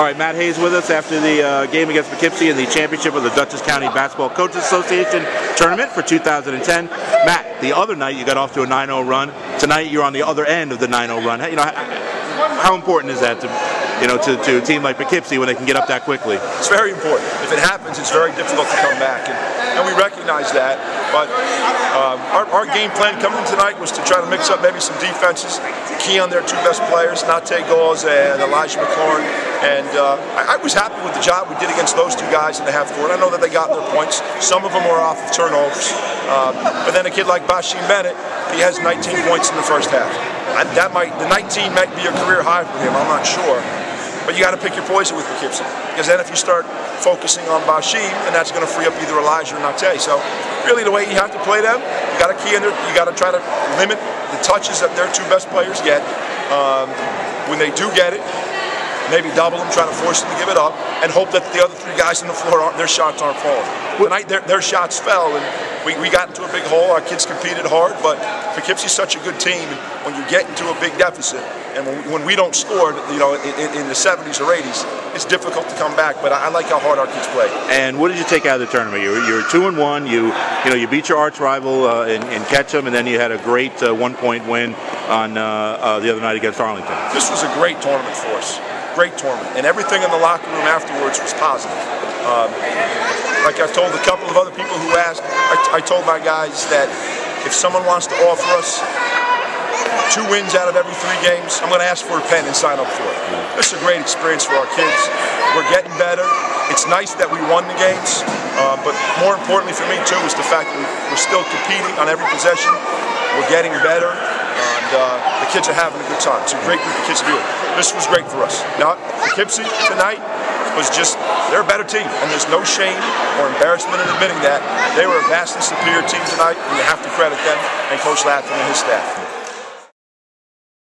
All right, Matt Hayes with us after the game against Poughkeepsie in the championship of the Dutchess County Basketball Coaches Association tournament for 2010. Matt, the other night you got off to a 9-0 run. Tonight you're on the other end of the 9-0 run. You know, how important is that to a team like Poughkeepsie when they can get up that quickly? It's very important. If it happens, it's very difficult to come back, and we recognize that. But our game plan coming tonight was to try to mix up maybe some defenses, key on their two best players, Nate Gauls and Elijah McLaurin. And I was happy with the job we did against those two guys in the half court. I know that they got their points. Some of them were off of turnovers. But then a kid like Bashim Bennett, he has 19 points in the first half. The 19 might be a career high for him, I'm not sure. But you got to pick your poison with Poughkeepsie, because then if you start focusing on Bashim, then that's going to free up either Elijah or Nate. So really the way you have to play them, you got to key in there, you got to try to limit the touches that their two best players get. When they do get it, maybe double them, try to force them to give it up, and hope that the other three guys on the floor, their shots aren't falling. Tonight their shots fell, and we got into a big hole. Our kids competed hard, but Poughkeepsie's such a good team. When you get into a big deficit, and when we don't score, in the 70s or 80s, it's difficult to come back. But I like how hard our kids play. And what did you take out of the tournament? You're 2-1. You beat your arch rival in Ketchum, and then you had a great 1-point win on the other night against Arlington. This was a great tournament for us. Great tournament, and everything in the locker room afterwards was positive. Like I've told a couple of other people who asked, I told my guys that if someone wants to offer us 2 wins out of every 3 games, I'm going to ask for a pen and sign up for it. This is a great experience for our kids. We're getting better. It's nice that we won the games, but more importantly for me too is the fact that we're still competing on every possession. We're getting better, and the kids are having a good time. It's a great group of kids to be with. This was great for us. Now, Poughkeepsie tonight was they're a better team, and there's no shame or embarrassment in admitting that. They were a vastly superior team tonight, and you have to credit them and Coach Latham and his staff.